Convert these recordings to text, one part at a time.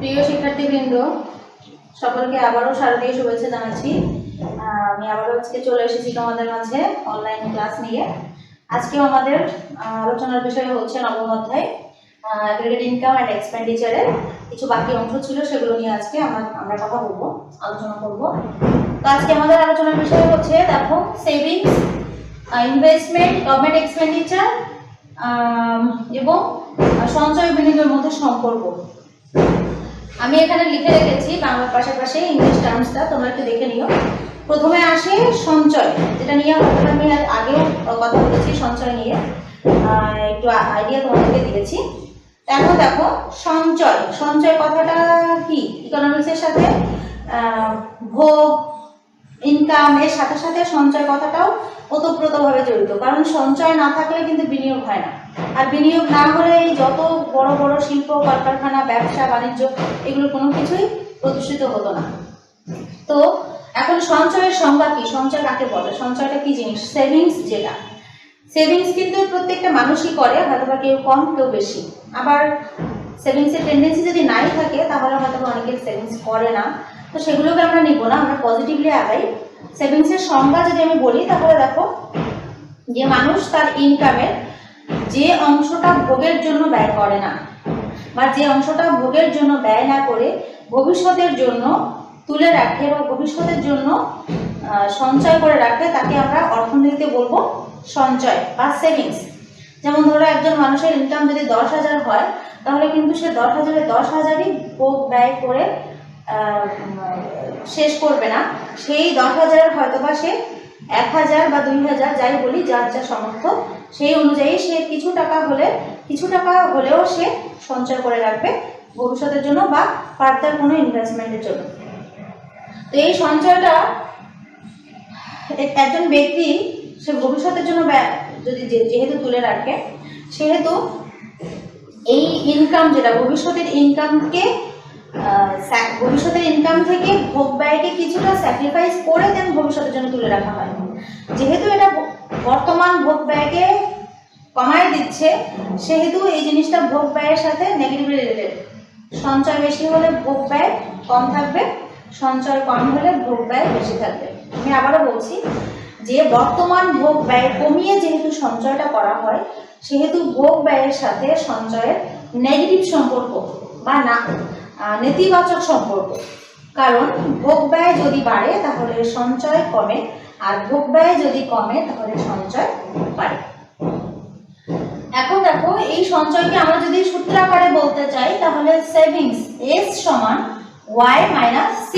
প্রিয় শিক্ষার্থীবৃন্দ, সকলকে আবারও শারদীয় শুভেচ্ছা জানাচ্ছি। আমি আবারও আজকে চলে এসেছি তোমাদের মাঝে অনলাইন ক্লাস নিয়ে। আজকেও আমাদের আলোচনার বিষয় হচ্ছে নবম অধ্যায় ক্রেডিট ইনকাম অ্যান্ড এক্সপেন্ডিচারের কিছু বাকি অংশ ছিল, সেগুলো নিয়ে আজকে আমরা কথা বলবো, আলোচনা করব। তো আজকে আমাদের আলোচনার বিষয় হচ্ছে, দেখো, সেভিংস, ইনভেস্টমেন্ট, গভর্নমেন্ট এক্সপেন্ডিচার এবং সঞ্চয় বিনিয়োগের মধ্যে সম্পর্ক। আমি এখানে লিখে রেখেছি বাংলার পাশাপাশি ইংলিশ টার্মসটা, তোমরা একটু দেখে নিও। প্রথমে আসে সঞ্চয়, যেটা নিয়ে আমি আগেও কথা বলেছি, সঞ্চয় নিয়ে একটু আইডিয়া তোমাদেরকে দিয়েছি। এখন দেখো সঞ্চয়, সঞ্চয় কথাটা কি ইকোনমিক্সের সাথে ভোগ, ইনকাম এর সাথে সাথে সঞ্চয় কথাটাও ওতপ্রোতভাবে জড়িত। কারণ সঞ্চয় না থাকলে কিন্তু বিনিয়োগ হয় না, আর বিনিয়োগ না হলে এই যত বড় বড় শিল্প, কলকারখানা, ব্যবসা বাণিজ্য এগুলো কোনো কিছুই প্রতিষ্ঠিত হতো না। তো এখন সঞ্চয়ের সংজ্ঞা কি, সঞ্চয় কাকে বলে, সঞ্চয়টা কি জিনিস? সেভিংস, যেটা সেভিংস কিন্তু প্রত্যেকটা মানুষই করে, হয়তো বা কেউ কম কেউ বেশি। আবার সেভিংসের টেন্ডেন্সি যদি নাই থাকে তাহলে হয়তো অনেকে সেভিংস করে না। তো সেগুলোকে আমরা নিব না, আমরা পজিটিভলি আগাই। সেভিংসের সংজ্ঞা যদি আমি বলি তাহলে দেখো, যে মানুষ তার ইনকামের যে অংশটা ভোগের জন্য ব্যয় করে না, বা যে অংশটা ভোগের জন্য ব্যয় না করে ভবিষ্যতের জন্য তুলে রাখে বা ভবিষ্যতের জন্য সঞ্চয় করে রাখে, তাকে আমরা অর্থনীতিতে বলবো সঞ্চয় বা সেভিংস। যেমন ধরো, একজন মানুষের ইনকাম যদি 10,000 হয়, তাহলে কিন্তু সে 10,000-এ 10,000ই ভোগ ব্যয় করে শেষ করবে না। সেই 10,000 হয়তো বা সে 1,000 বা 2,000 যাই বলি, যার যা সামর্থ্য সেই অনুযায়ী সে কিছু টাকা হলেও সে সঞ্চয় করে রাখবে ভবিষ্যতের জন্য বা ফার্দার কোনো ইনভেস্টমেন্টের জন্য। তো এই সঞ্চয়টা একজন ব্যক্তি সে ভবিষ্যতের জন্য যদি যেহেতু তুলে রাখে, সেহেতু এই ইনকাম, যেটা ভবিষ্যতের ইনকাম থেকে ভোগ ব্যয়কে কিছুটা স্যাক্রিফাইস করে দেন ভবিষ্যতের জন্য তুলে রাখা হয়। যেহেতু এটা বর্তমান ভোগ ব্যয়কে কমায় দিচ্ছে, সেহেতু এই জিনিসটা ভোগ ব্যয়ের সাথে নেগেটিভলি রিলেটেড। সঞ্চয় বেশি হলে ভোগ ব্যয় কম থাকবে, সঞ্চয় কম হলে ভোগ ব্যয় বেশি থাকবে। আমি আবারও বলছি যে বর্তমান ভোগ ব্যয় কমিয়ে যেহেতু সঞ্চয়টা করা হয়, সেহেতু ভোগ ব্যয়ের সাথে সঞ্চয়ের নেগেটিভ সম্পর্ক বা নেতিবাচক সম্পর্ক। কারণ ভোগ ব্যয় যদি বাড়ে তাহলে সঞ্চয় কমে, আর ভোগ ব্যয় যদি কমে তাহলে সঞ্চয় বাড়ে। এখন দেখো, এই সঞ্চয়কে আমরা যদি সূত্র আকারে বলতে চাই তাহলে সেভিংস S সমান Y মাইনাস C।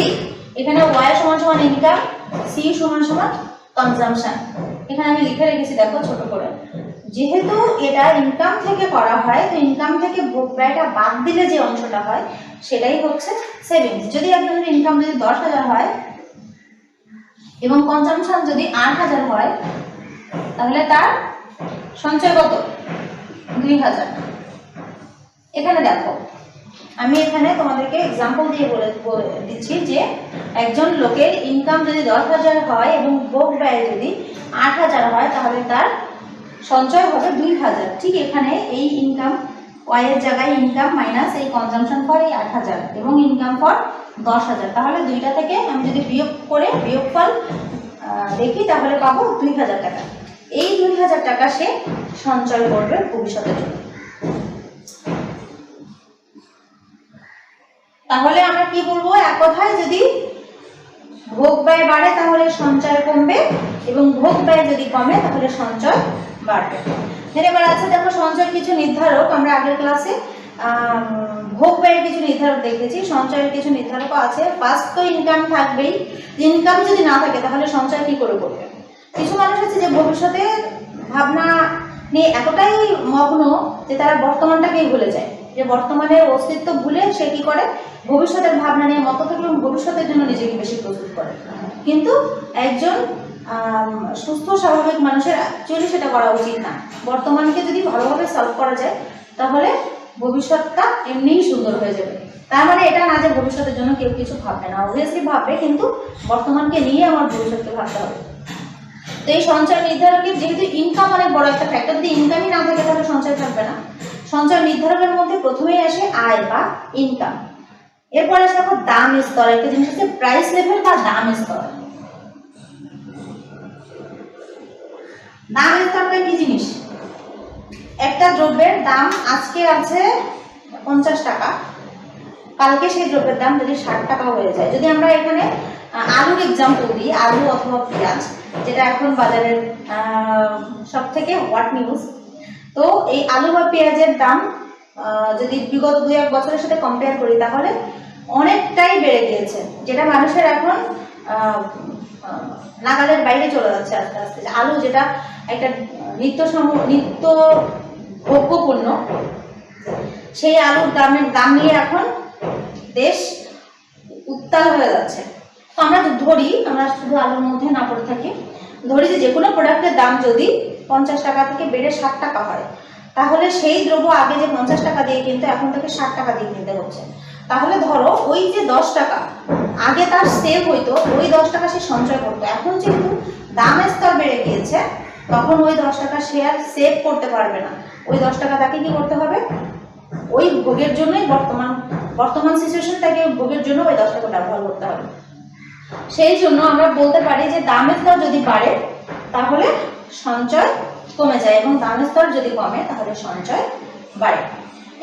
এখানে Y সমান সমান ইনকাম, C সমান সমান কনজাম্পশন। এখানে আমি লিখে রেখেছি, দেখো ছোট করে। যেহেতু এটা ইনকাম থেকে করা হয়, তো ইনকাম থেকে ভোগ ব্যয়টা বাদ দিলে যে অংশটা হয় সেটাই হচ্ছে সেভিংস। যদি একজনের ইনকাম যদি 10,000 হয় এবং কনজাম্পশন যদি 8,000 হয়, তাহলে তার সঞ্চয় কত? 2,000। এখানে দেখো, আমি এখানে তোমাদেরকে এক্সাম্পল দিয়ে বলে দিচ্ছি যে একজন লোকের ইনকাম যদি 10,000 হয় এবং ভোগ ব্যয় যদি 8,000 হয়, তাহলে তার সঞ্চয় হবে 2,000। ঠিক এখানে এই ইনকাম, ওয়াই এর জায়গায় ইনকাম মাইনাস এই কনজাম্পশন ফর এই 8,000 এবং ইনকাম ফর 10,000, তাহলে দুইটা থেকে আমি যদি বিয়োগফল দেখি তাহলে পাবো 2,000 টাকা। এই 2,000 টাকা সে সঞ্চয় করবে ভবিষ্যতের জন্য। তাহলে আমরা কি বলবো, এক কথায়, যদি ভোগ ব্যয় বাড়ে তাহলে সঞ্চয় কমবে, এবং ভোগ ব্যয় যদি কমে তাহলে সঞ্চয় বাড়বে। এবার আছে, দেখো, সঞ্চয়ের কিছু নির্ধারক। আমরা আগের ক্লাসে ভোগ ব্যয়ের কিছু নির্ধারক দেখেছি, সঞ্চয়ের কিছু নির্ধারকও আছে। ফার্স্ট তো ইনকাম থাকবেই। ইনকাম যদি না থাকে তাহলে সঞ্চয় কি করে করবে? কিছু মানুষ আছে যে ভবিষ্যতে ভাবনা নিয়ে এতটাই মগ্ন যে তারা বর্তমানটাকেই ভুলে যায়, যে বর্তমানের অস্তিত্ব ভুলে সে কি করে, ভবিষ্যতের ভাবনা নিয়ে মত থাকে এবং ভবিষ্যতের জন্য নিজেকে বেশি প্রস্তুত করে। কিন্তু একজন সুস্থ স্বাভাবিক মানুষের অ্যাকচুয়ালি সেটা করা উচিত না। বর্তমানকে যদি ভালোভাবে সলভ করা যায় তাহলে ভবিষ্যৎটা এমনিই সুন্দর হয়ে যাবে। তার মানে এটা না যে ভবিষ্যতের জন্য কেউ কিছু ভাববে না, অবভিয়াসলি ভাববে, কিন্তু বর্তমানকে নিয়ে আমার ভবিষ্যৎকে ভাবতে হবে। তো এই সঞ্চয় নির্ধারকের যেহেতু ইনকাম অনেক বড় একটা ফ্যাক্টর, যদি ইনকামই না থাকে তাহলে সঞ্চয় থাকবে না। সঞ্চয় নির্ধারকের মধ্যে প্রথমেই আসে আয় বা ইনকাম। এরপরে আসে দেখো দাম স্তর। একটা জিনিস হচ্ছে প্রাইস লেভেল বা দাম স্তর। দাম স্তরটা কি জিনিস? একটা দ্রব্যের দাম আজকে আছে 50 টাকা, কালকে সেই দ্রব্যের দাম যদি 60 টাকা হয়ে যায়। যদি আমরা এখানে আলুর এক্সাম্পল দিই, আলু অথবা পেঁয়াজ, যেটা এখন বাজারের সব থেকে হট নিউজ, তো এই আলু বা পেঁয়াজের দাম যদি বিগত 2-1 বছরের সাথে কম্পেয়ার করি তাহলে অনেকটাই বেড়ে গিয়েছে, যেটা মানুষের এখন নাগালের বাইরে চলে যাচ্ছে আস্তে আস্তে। আলু যেটা একটা নিত্য ভোগ্য পণ্য, সেই আলুর দাম নিয়ে এখন দেশ উত্তাল হয়ে যাচ্ছে। তো আমরা ধরি, আমরা শুধু আলুর মধ্যে না পড়ে থাকি, ধরি যে কোনো প্রোডাক্টের দাম যদি 50 টাকা থেকে বেড়ে 60 টাকা হয়, তাহলে সেই দ্রব্য আগে যে 50 টাকা দিয়ে কিনতো এখন থেকে 60 টাকা দিয়ে কিনতে হচ্ছে। তাহলে ধরো ওই যে 10 টাকা আগে তার সেভ হইতো, ওই 10 টাকা সে সঞ্চয় করতো। এখন যেহেতু দামের স্তর বেড়ে গিয়েছে, তখন ওই 10 টাকা সে আর সেভ করতে পারবে না। ওই 10 টাকা তাকে কি করতে হবে? ওই ভোগের জন্যই বর্তমান সিচুয়েশন, তাকে ভোগের জন্য ওই 10 টাকা ব্যবহার করতে হবে। সেই জন্য আমরা বলতে পারি যে দামের স্তর যদি বাড়ে তাহলে সঞ্চয় কমে যায়, এবং দামের স্তর যদি কমে তাহলে সঞ্চয় বাড়ে।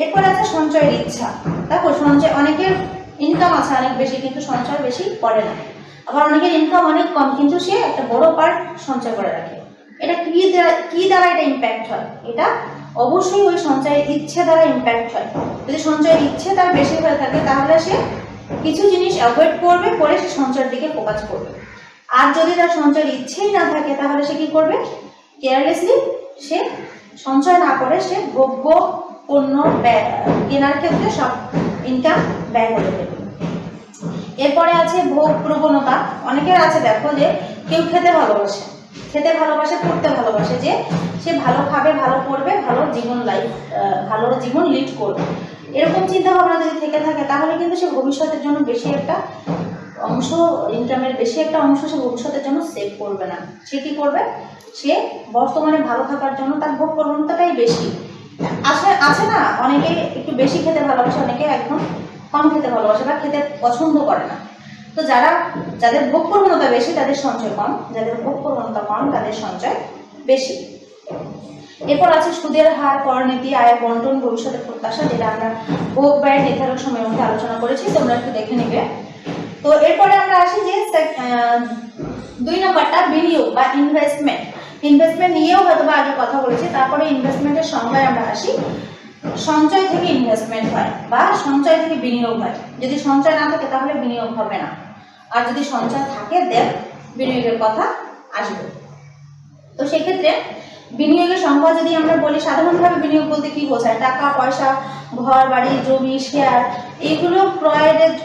এরপর আছে সঞ্চয়ের ইচ্ছা। দেখো সঞ্চয়, অনেকের ইনকাম আছে অনেক বেশি কিন্তু সঞ্চয় বেশি করে না, আবার অনেকের ইনকাম অনেক কম কিন্তু সে একটা বড় পার্ট সঞ্চয় করে রাখে। এটা কি দ্বারা এটা ইম্প্যাক্ট হয়? এটা অবশ্যই ওই সঞ্চয়ের ইচ্ছে দ্বারা ইম্প্যাক্ট হয়। যদি সঞ্চয়ের ইচ্ছে তার বেশি হয়ে থাকে তাহলে সে কিছু জিনিস অ্যাভয়েড করবে, করে সে সঞ্চয়ের দিকে ফোকাস করবে। আর যদি তার সঞ্চয়ের ইচ্ছেই না থাকে তাহলে সে কি করবে? কেয়ারলেসলি সে সঞ্চয় না করে সে ভোগ্য পণ্য কেনার ক্ষেত্রে সব ইনকাম ব্যয় করে দেবে। এরপরে আছে ভোগ প্রবণতা। অনেকের আছে, দেখো যে কেউ খেতে ভালোবাসে, পড়তে ভালোবাসে, যে সে ভালো খাবে, ভালো পড়বে, ভালো জীবন লিড করবে। এরকম চিন্তা ভাবনা যদি থেকে থাকে তাহলে কিন্তু সে ভবিষ্যতের জন্য বেশি একটা অংশ, ইনকামের বেশি একটা অংশ সে ভবিষ্যতের জন্য সেভ করবে না। সে কি করবে? সে বর্তমানে ভালো থাকার জন্য তার ভোগ প্রবণতাটাই বেশি আছে না, অনেকে একটু বেশি খেতে ভালোবাসে, অনেকে একদম কম খেতে ভালোবাসে বা খেতে পছন্দ করে না। তো যাদের ভোগ প্রবণতা বেশি তাদের সঞ্চয় কম, যাদের ভোগ প্রবণতা কম তাদের সঞ্চয় বেশি। এরপর আছে সুদের হার, করনীতি, আয়ের বন্টন, ভবিষ্যতের প্রত্যাশা, যেটা আমরা ভোগ ব্যয়ের নির্ধারক সময়ের মধ্যে আলোচনা করেছি, তোমরা একটু দেখে নিবে। তো এরপরে আমরা আসি যে 2 নম্বরটা বিনিয়োগ বা ইনভেস্টমেন্ট নিয়েও হয়তো আগে কথা বলেছি। তারপরে ইনভেস্টমেন্টের সংজ্ঞায় আমরা আসি। সঞ্চয় থেকে ইনভেস্টমেন্ট হয় বা সঞ্চয় থেকে বিনিয়োগ হয়। যদি সঞ্চয় না থাকে তাহলে বিনিয়োগ হবে না, আর যদি সঞ্চয় থাকে দেন বিনিয়োগের কথা আসবে। তো সেক্ষেত্রে বিনিয়োগের সংজ্ঞা যদি আমরা বলি, সাধারণভাবে বিনিয়োগ বলতে কি বোঝায়? টাকা পয়সা, ঘর বাড়ি, জমি, শেয়ার, এইগুলো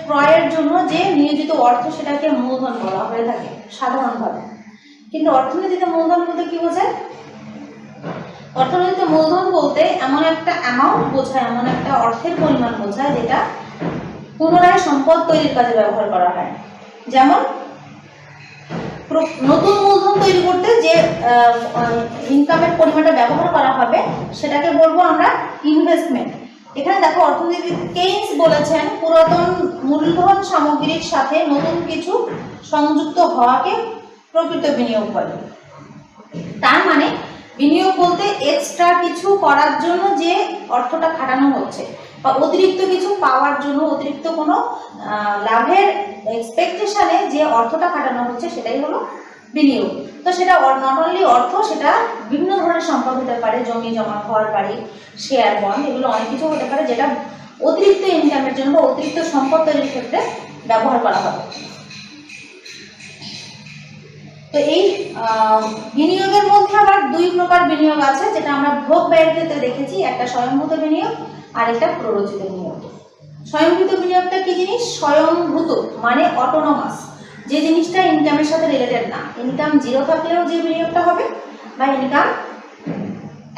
ক্রয়ের জন্য যে নিয়োজিত অর্থ, সেটাকে মূলধন বলা হয়ে থাকে সাধারণভাবে। কিন্তু অর্থনীতিতে মূলধন বলতে কি বোঝায়? অর্থনীতিতে মূলধন বলতে এমন একটা অ্যামাউন্ট বোঝায়, এমন একটা অর্থের পরিমাণ বোঝায় যেটা পুনরায় সম্পদ তৈরির কাজে ব্যবহার করা হয়। যেমন নতুন মূলধন তৈরি করতে যে ইনকামের পরিমাণটা ব্যবহার করা হবে সেটাকে বলবো আমরা ইনভেস্টমেন্ট। এখানে দেখো অর্থনীতি কেইন্স বলেছেন পুরাতন মূলধন সামগ্রীর সাথে নতুন কিছু সংযুক্ত হওয়াকে প্রকৃত বিনিয়োগ বলে। তার মানে বিনিয়োগ বলতে এক্সট্রা কিছু করার জন্য যে অর্থটা খাটানো হচ্ছে বা অতিরিক্ত কিছু পাওয়ার জন্য, অতিরিক্ত কোনো লাভের এক্সপেকটেশনে যে অর্থটা খাটানো হচ্ছে সেটাই হলো বিনিয়োগ। তো সেটা নট অনলি অর্থ, সেটা বিভিন্ন ধরনের সম্পদ হতে পারে, জমি জমা, ঘর বাড়ি, শেয়ার, বন্ড, এগুলো অনেক কিছু হতে পারে যেটা অতিরিক্ত ইনকামের জন্য বা অতিরিক্ত সম্পদ তৈরির ক্ষেত্রে ব্যবহার করা হবে। তো এই বিনিয়োগের মধ্যে আবার 2 প্রকার বিনিয়োগ আছে, যেটা আমরা ভোগ ব্যয়ের ক্ষেত্রে দেখেছি। একটা স্বয়ংভূত বিনিয়োগ আর একটা প্ররোচিত বিনিয়োগ। স্বয়ংভূত বিনিয়োগটা কি জিনিস? স্বয়ংভূত মানে অটোনোমাস, যে জিনিসটা ইনকামের সাথে রিলেটেড না। ইনকাম 0 থাকলেও যে বিনিয়োগটা হবে বা ইনকাম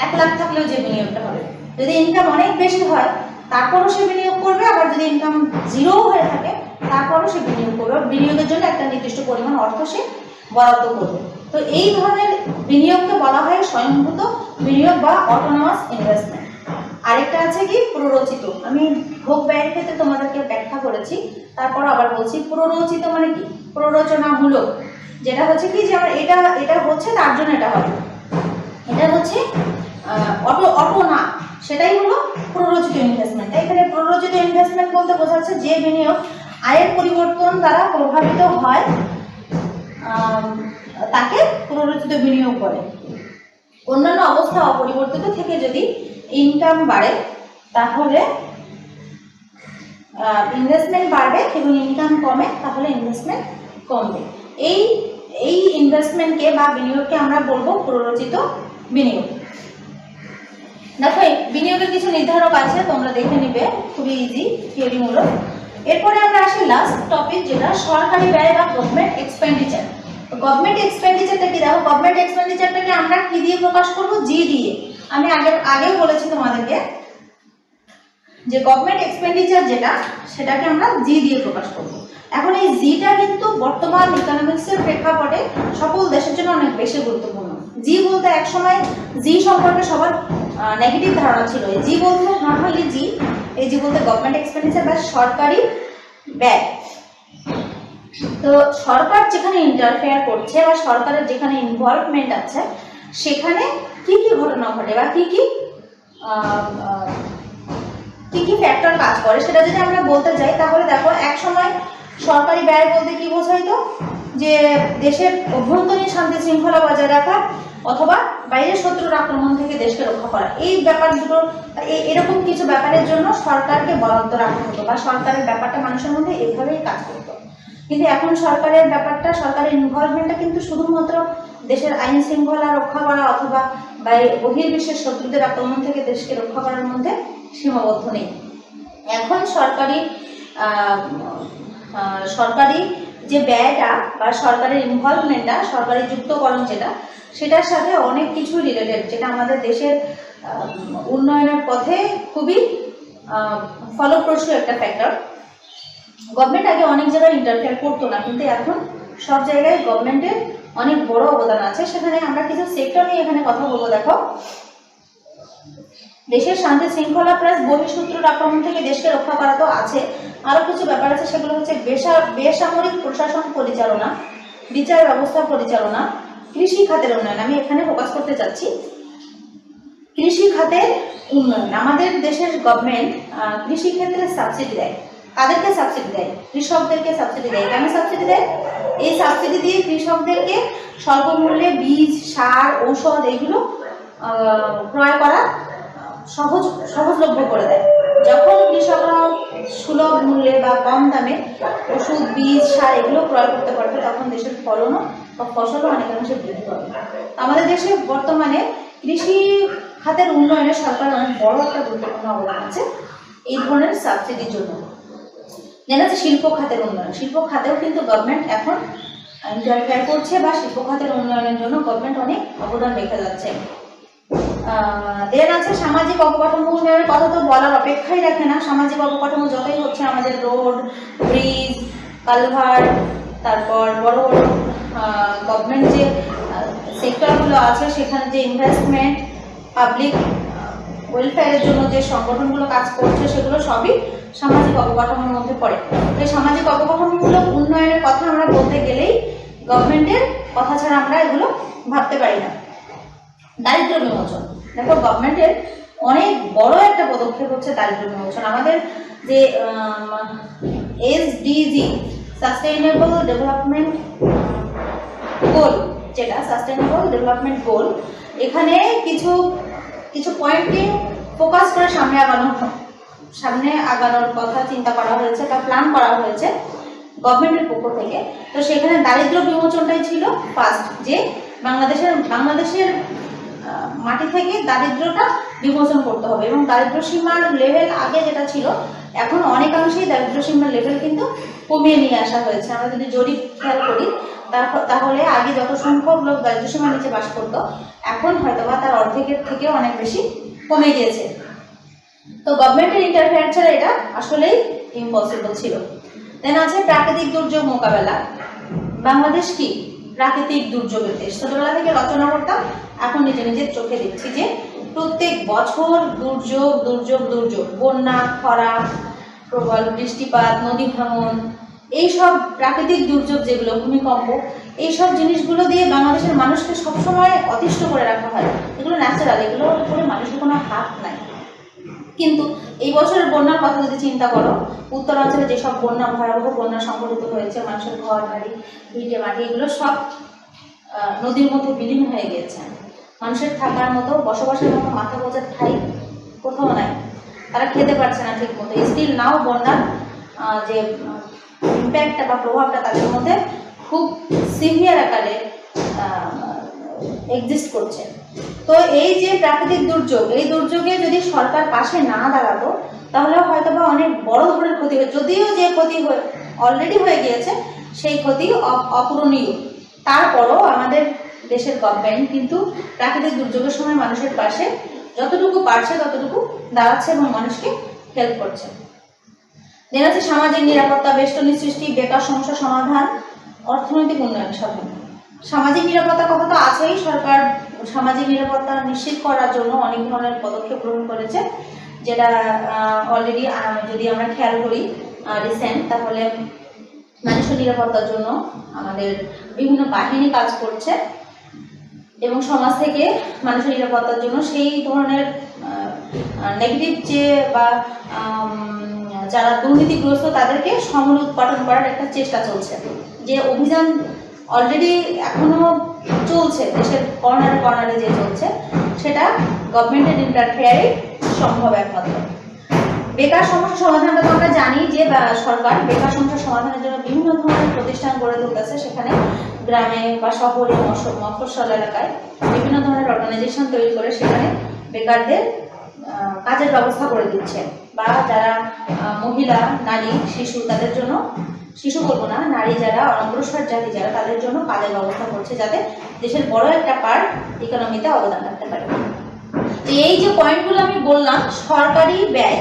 1 লাখ থাকলেও যে বিনিয়োগটা হবে। যদি ইনকাম অনেক বেশি হয় তারপরও সে বিনিয়োগ করবে, আবার যদি ইনকাম 0 হয়ে থাকে তারপরও সে বিনিয়োগ করবে। বিনিয়োগের জন্য একটা নির্দিষ্ট পরিমাণ অর্থ সে বরাদ্দ করবে। তো এই ধরনের বিনিয়োগকে বলা হয় স্বয়ংভূত বিনিয়োগ বা অটোনোমাস ইনভেস্টমেন্ট। আরেকটা আছে কি? প্ররোচিত। আমি ভোগ ব্যয়ের ক্ষেত্রে তোমাদেরকে ব্যাখ্যা করেছি, তারপর আবার বলছি প্ররোচিত মানে কি, প্ররোচনামূলক, যেটা হচ্ছে কি যে আমার এটা এটা হচ্ছে তার জন্য এটা হবে, এটা হচ্ছে অটো অটো না, সেটাই হলো প্ররোচিত ইনভেস্টমেন্ট। এখানে প্ররোচিত ইনভেস্টমেন্ট বলতে বোঝাচ্ছে যে বিনিয়োগ আয়ের পরিবর্তন দ্বারা প্রভাবিত হয় তাকে প্ররোচিত বিনিয়োগ বলে। অন্যান্য অবস্থা অপরিবর্তিত থেকে যদি ইনকাম বাড়ে তাহলে ইনভেস্টমেন্ট বাড়বে, এবং ইনকাম কমে তাহলে ইনভেস্টমেন্ট কমবে। এই এই ইনভেস্টমেন্টকে বা বিনিয়োগকে আমরা বলবো প্ররোচিত বিনিয়োগ। দেখো বিনিয়োগের কিছু নির্ধারক আছে, তোমরা দেখে নিবে, খুবই ইজি, থিওরিমূলক। এরপরে আমরা আসি লাস্ট টপিক, যেটা সরকারি ব্যয় বা গভর্নমেন্ট এক্সপেন্ডিচার। গভর্নমেন্ট এক্সপেন্ডিচারটা কি, দেখো গভর্নমেন্ট এক্সপেন্ডিচারটাকে আমরা কি দিয়ে প্রকাশ করব, জি দিয়ে। আমি আগেও বলেছি তোমাদেরকে যে গভর্নমেন্ট এক্সপেন্ডিচার যেটা, সেটাকে আমরা জি দিয়ে প্রকাশ করব। এখন এই জিটা কিন্তু বর্তমান ইকোনমিক্সের প্রেক্ষাপটে সকল দেশের জন্য অনেক বেশি গুরুত্বপূর্ণ। জি বলতে একসময় জি সম্পর্কে সবার নেগেটিভ ধারণা ছিল। জি বলতে নর্মালি জি, এই জি বলতে গভর্নমেন্ট এক্সপেন্ডিচার বা সরকারি ব্যয়। তো সরকার যেখানে ইন্টারফেয়ার করছে বা সরকারের যেখানে ইনভলভমেন্ট আছে, সেখানে কি কি ঘটনা ঘটে বা কি কি ফ্যাক্টর কাজ করে, সেটা যদি আমরা বলতে যাই তাহলে দেখো এক সময় সরকারি ব্যয় বলতে কি বোঝাইতো, যে দেশের অভ্যন্তরীণ শান্তি শৃঙ্খলা বজায় রাখা অথবা বাইরের শত্রুর আক্রমণ থেকে দেশকে রক্ষা করা, এই ব্যাপার দুটো, এরকম কিছু ব্যাপারের জন্য সরকারকে বরাদ্দ রাখা হতো বা সরকারের ব্যাপারটা মানুষের মধ্যে এভাবেই কাজ করতো। কিন্তু এখন সরকারের ব্যাপারটা, সরকারের ইনভলভমেন্টটা কিন্তু শুধুমাত্র দেশের আইন শৃঙ্খলা রক্ষা করা অথবা বহির্বিশ্বের শত্রুদের আক্রমণ থেকে দেশকে রক্ষা করার মধ্যে সীমাবদ্ধ নেই। এখন সরকারি যে ব্যয়টা বা সরকারের ইনভলভমেন্টটা, সরকারি যুক্তকরণ যেটা, সেটার সাথে অনেক কিছু রিলেটেড, যেটা আমাদের দেশের উন্নয়নের পথে খুবই ফলপ্রসূ একটা ফ্যাক্টর। গভর্নমেন্ট আগে অনেক জায়গায় ইন্টারফেয়ার করতো না, কিন্তু এখন সব জায়গায় গভর্নমেন্টের অনেক বড় অবদান আছে। সেখানে আমরা কিছু সেক্টর নিয়ে এখানে কথা বলবো। দেখো, দেশের শান্তি শৃঙ্খলা প্লাস বহিঃশত্রুর আক্রমণ থেকে দেশকে রক্ষা করা তো আছে, আরো কিছু ব্যাপার আছে, সেগুলো হচ্ছে বেসামরিক প্রশাসন পরিচালনা, বিচার ব্যবস্থা পরিচালনা, কৃষি খাতের উন্নয়ন। আমি এখানে ফোকাস করতে চাচ্ছি কৃষি খাতের উন্নয়ন। আমাদের দেশের গভর্নমেন্ট কৃষি ক্ষেত্রে সাবসিডি দেয়। কাদেরকে সাবসিডি দেয়? কৃষকদেরকে সাবসিডি দেয়। কেন সাবসিডি দেয়? এই সাবসিডি দিয়ে কৃষকদেরকে স্বল্প মূল্যে বীজ, সার, ঔষধ এগুলো ক্রয় করা সহজলভ্য করে দেয়। যখন কৃষকরা সুলভ মূল্যে বা কম দামে ওষুধ, বীজ, সার এগুলো ক্রয় করতে পারবে, তখন দেশের ফলনও বা ফসলও অনেকাংশে বৃদ্ধি পাবে। আমাদের দেশে বর্তমানে কৃষি খাতের উন্নয়নে সরকার অনেক বড় একটা গুরুত্বপূর্ণ অবদান আছে এই ধরনের সাবসিডির জন্য। যেন শিল্প খাতের উন্নয়ন, শিল্প খাতেও কিন্তু গভর্নমেন্ট এখন ইন্টারফেয়ার করছে বা শিল্প খাতের উন্নয়নের জন্য গভর্নমেন্ট অনেক অবদান রেখে যাচ্ছে। দেন আছে সামাজিক অবকাঠামো উন্নয়নের কথা তো বলার অপেক্ষাই রাখে না। সামাজিক অবকাঠামো যতই হচ্ছে, আমাদের রোড, ব্রিজ, কালভার্ট, তারপর বড় বড় গভর্নমেন্ট যে সেক্টরগুলো আছে, সেখানে যে ইনভেস্টমেন্ট, পাবলিক ওয়েলফেয়ারের জন্য যে সংগঠনগুলো কাজ করছে, সেগুলো সবই সামাজিক অবকাঠামোর মধ্যে পড়ে। এই সামাজিক অবকাঠামোমূলক উন্নয়নের কথা আমরা বলতে গেলেই গভর্নমেন্টের কথা ছাড়া আমরা এগুলো ভাবতে পারি না। দারিদ্র বিমোচন, দেখো গভর্নমেন্টের অনেক বড় একটা পদক্ষেপ হচ্ছে দারিদ্র বিমোচন। আমাদের যে এসডিজি সাস্টেইনেবল ডেভেলপমেন্ট গোল, যেটা সাস্টেইনেবল ডেভেলপমেন্ট গোল, এখানে কিছু কিছু পয়েন্টকে ফোকাস করে সামনে আগানোর কথা চিন্তা করা হয়েছে বা প্ল্যান করা হয়েছে গভর্নমেন্টের পক্ষ থেকে। তো সেখানে দারিদ্র বিমোচনটাই ছিল ফার্স্ট, যে বাংলাদেশের মাটি থেকে দারিদ্রটা বিমোচন করতে হবে। এবং দারিদ্র সীমার লেভেল আগে যেটা ছিল, এখন অনেকাংশেই দারিদ্র সীমার লেভেল কিন্তু কমিয়ে নিয়ে আসা হয়েছে। আমরা যদি জরিপ খেয়াল করি তাহলে আগে যত সংখ্যক লোক দারিদ্র সীমার নিচে বাস করতো, এখন হয়তোবা তার অর্ধেকের থেকেও অনেক বেশি কমে গিয়েছে। তো গভর্নমেন্টের ইন্টারফেয়ার ছাড়া এটা আসলেই ইম্পসিবল ছিল। দেন আছে প্রাকৃতিক দুর্যোগ মোকাবেলা। বাংলাদেশ কি প্রাকৃতিক দুর্যোগের দেশ। ছোটবেলা থেকে রচনা করতাম, এখন নিজের চোখে দেখছি যে প্রত্যেক বছর দুর্যোগ, বন্যা, খরা, প্রবল বৃষ্টিপাত, নদী ভাঙন, এইসব প্রাকৃতিক দুর্যোগ যেগুলো, ভূমিকম্প, এইসব জিনিসগুলো দিয়ে বাংলাদেশের মানুষকে সবসময় অতিষ্ঠ করে রাখা হয়। এগুলো ন্যাচারাল, এগুলোর উপরে মানুষের কোনো হাত নাই। কিন্তু এই বছরের বন্যার কথা যদি চিন্তা করো, উত্তরাঞ্চলে যেসব বন্যা, ভয়াবহ বন্যা সংঘটিত হয়েছে, মানুষের ঘর বাড়ি, ভিটে মাটি, এগুলো সব নদীর মধ্যে বিলীন হয়ে গিয়েছে। মানুষের থাকার মতো, বসবাসের মতো মাথা গোঁজার ঠাঁই কোথাও নাই। তারা খেতে পারছে না ঠিক মতো। স্টিল নাও বন্যার যে ইম্প্যাক্টটা বা প্রভাবটা তাদের মধ্যে খুব সিভিয়ার আকারে এক্সিস্ট করছে। তো এই যে প্রাকৃতিক দুর্যোগ, এই দুর্যোগে যদি সরকার পাশে না দাঁড়াতো তাহলে হয়তো বা অনেক বড় ধরনের ক্ষতি হয়। যদিও যে ক্ষতি অলরেডি হয়ে গিয়েছে সেই ক্ষতি অপূরণীয়, তারপরও আমাদের দেশের গভর্নমেন্ট কিন্তু প্রাকৃতিক দুর্যোগের সময় মানুষের পাশে যতটুকু পারছে ততটুকু দাঁড়াচ্ছে এবং মানুষকে হেল্প করছে। দেন আছে সামাজিক নিরাপত্তা, বেষ্টনী সৃষ্টি, বেকার সমস্যা সমাধান, অর্থনৈতিক উন্নয়ন সাধন। সামাজিক নিরাপত্তার কথা তো আছেই। সরকার সামাজিক নিরাপত্তা নিশ্চিত করার জন্য অনেক ধরনের পদক্ষেপ গ্রহণ করেছে, যেটা অলরেডি যদি আমরা খেয়াল করি রিসেন্ট, তাহলে মানুষের নিরাপত্তার জন্য আমাদের বিভিন্ন বাহিনী কাজ করছে এবং সমাজ থেকে মানুষের নিরাপত্তার জন্য সেই ধরনের নেগেটিভ যে বা যারা দুর্নীতিগ্রস্ত তাদেরকে সমূল উৎপাদন করার একটা চেষ্টা চলছে। যে অভিযান অলরেডি এখনো চলছে, দেশের কর্নারে কর্নারে যে চলছে, সেটা গভর্নমেন্টের ইন্টারফেয়ারে সম্ভব একমাত্র। বেকার সমস্যা সমাধানটা তো আমরা জানি যে সরকার বেকার সমস্যা সমাধানের জন্য বিভিন্ন ধরনের প্রতিষ্ঠান গড়ে তুলতেছে। সেখানে গ্রামে বা শহরে, মফস্বল এলাকায় বিভিন্ন ধরনের অর্গানাইজেশন তৈরি করে সেখানে বেকারদের কাজের ব্যবস্থা করে দিচ্ছে। বা যারা মহিলা, নারী, শিশু, তাদের জন্য, শিশু বলবো না, নারী যারা অনগ্রসর জাতি যারা, তাদের জন্য কাজের ব্যবস্থা করছে, যাতে দেশের বড় একটা পার্ট ইকোনমিতে অবদান রাখতে পারে। এই যে পয়েন্টগুলো আমি বললাম, সরকারি ব্যয়,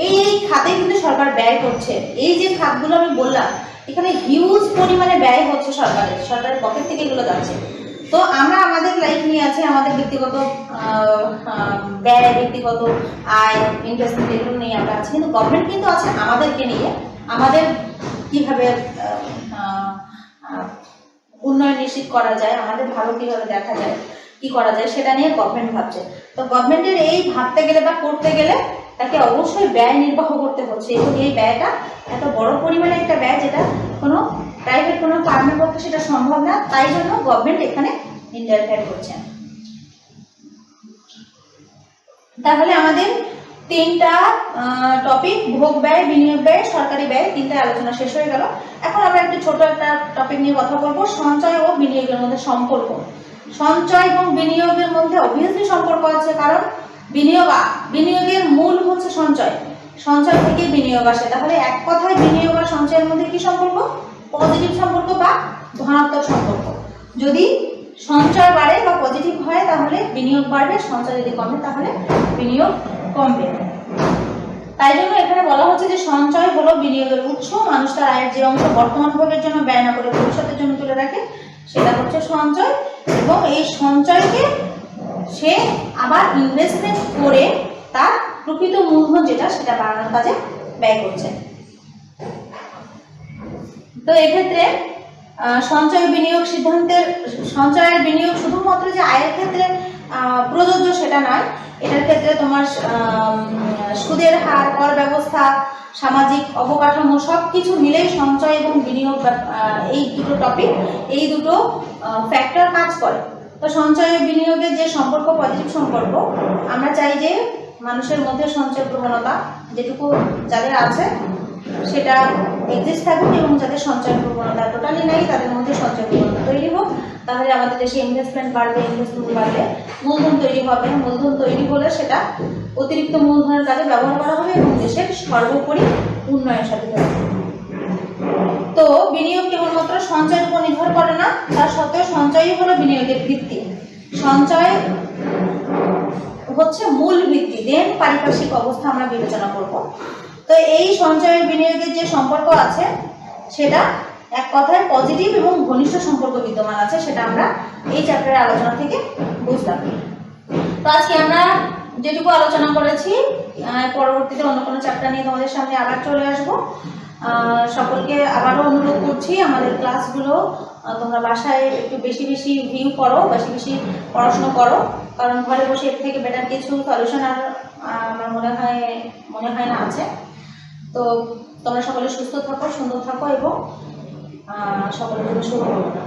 এই খাতে কিন্তু সরকার ব্যয় করছে। এই যে খাতগুলো আমি বললাম, এখানে হিউজ পরিমাণে ব্যয় হচ্ছে সরকারের পকেট থেকে এগুলো যাচ্ছে। তো আমরা আমাদের লাইফ নিয়ে আছে, আমাদের ব্যক্তিগত ব্যয়, ব্যক্তিগত আয়, ইনভেস্টমেন্ট, এগুলো নিয়ে আমরা আছি। কিন্তু গভর্নমেন্ট কিন্তু আছে আমাদেরকে নিয়ে, আমাদের কিভাবে উন্নয়ন নিশ্চিত করা যায়, আমাদের ভালো কিভাবে দেখা যায়, কি করা যায়, সেটা নিয়ে গভর্নমেন্ট ভাবছে। তো গভর্নমেন্টের এই ভাবতে গেলে বা করতে গেলে তাকে অবশ্যই ব্যয় নির্বাহ করতে হচ্ছে, এবং এই ব্যয়টা এত বড় পরিমাণে একটা ব্যয় যেটা কোনো প্রাইভেট কোনো ফার্মের পক্ষে সেটা সম্ভব না। তাই জন্য গভর্নমেন্ট এখানে ইন্টারফেয়ার করছে। তাহলে আমাদের তিনটা টপিক, ভোগ ব্যয়, বিনিয়োগ ব্যয়, সরকারি ব্যয়, তিনটা আলোচনা শেষ হয়ে গেল। এখন আমরা একটু ছোট একটা টপিক নিয়ে কথা বলবো, সঞ্চয় ও বিনিয়োগের মধ্যে সম্পর্ক। সঞ্চয় এবং বিনিয়োগের মধ্যে অবভিয়াসলি সম্পর্ক আছে, কারণ বিনিয়োগের মূল হচ্ছে সঞ্চয়, সঞ্চয় থেকে বিনিয়োগ আসে। তাহলে এক কথায় বিনিয়োগ আর সঞ্চয়ের মধ্যে কি সম্পর্ক? পজিটিভ সম্পর্ক বা ধনাত্মক সম্পর্ক। যদি সঞ্চয় বাড়ে বা পজিটিভ হয় তাহলে বিনিয়োগ বাড়বে, সঞ্চয় যদি কমে তাহলে বিনিয়োগ কমবে। তাই জন্য এখানে বলা হচ্ছে যে সঞ্চয় হলো বিনিয়োগের উৎস। মানুষ তার আয়ের যে অংশ বর্তমান ভোগের জন্য ব্যয় না করে ভবিষ্যতের জন্য তুলে রাখে, সেটা হচ্ছে সঞ্চয়। এবং এই সঞ্চয়কে সে আবার ইনভেস্টমেন্ট করে তার প্রকৃত মূলধন যেটা, সেটা বাড়ানোর কাজে ব্যয় করছে। তো এক্ষেত্রে সঞ্চয় বিনিয়োগ সিদ্ধান্তের, সঞ্চয়ের বিনিয়োগ শুধুমাত্র যে আয়ের ক্ষেত্রে প্রযোজ্য সেটা নয়, এটার ক্ষেত্রে তোমার সুদের হার, কর ব্যবস্থা, সামাজিক অবকাঠামো সবকিছু মিলেই সঞ্চয় এবং বিনিয়োগ, এই দুটো টপিক, এই দুটো ফ্যাক্টর কাজ করে। তো সঞ্চয় বিনিয়োগের যে সম্পর্ক, পজিটিভ সম্পর্ক, আমরা চাই যে মানুষের মধ্যে সঞ্চয় প্রবণতা যেটুকু যাদের আছে সেটা এক্সিস্ট থাকুক, এবং যাদের সঞ্চয় প্রবণতা টোটালি নেই তাদের মধ্যে সঞ্চয় প্রবণতা তৈরি হোক। তাহলে আমাদের দেশে ইনভেস্টমেন্ট বাড়বে, ইনভেস্টমেন্ট বাড়লে মূলধন তৈরি হবে, মূলধন তৈরি হলে সেটা অতিরিক্ত মূলধনের কাজে ব্যবহার করা হবে এবং দেশের সর্বোপরি উন্নয়ন সাধিত হবে। তো বিনিয়োগ কেবলমাত্র সঞ্চয়ের উপর নির্ভর করে না, তার সত্ত্বেও সঞ্চয়ই হলো বিনিয়োগের ভিত্তি। সঞ্চয় হচ্ছে মূল ভিত্তি, দেন পারিপার্শ্বিক অবস্থা আমরা বিবেচনা করব। তো এই সঞ্চয়ের বিনিয়োগের যে সম্পর্ক আছে সেটা এক কথায় পজিটিভ এবং ঘনিষ্ঠ সম্পর্ক বিদ্যমান আছে, সেটা আমরা এই চ্যাপ্টারের আলোচনা থেকে বুঝলাম। তো আজকে আমরা যেটুকু আলোচনা করেছি পরবর্তীতে অন্য কোনো চ্যাপ্টার নিয়ে তোমাদের সামনে আবার চলে আসব। সকলকে আবারও অনুরোধ করছি আমাদের ক্লাসগুলো তোমরা বাসায় একটু বেশি বেশি ভিউ করো, বেশি বেশি পড়াশোনা করো, কারণ ঘরে বসে এর থেকে বেটার কিছু সলিউশন আর আমার মনে হয় না আছে। তো তোমরা সকলে সুস্থ থাকো, সুন্দর থাকো এবং সকলের জন্য শুভ কামনা।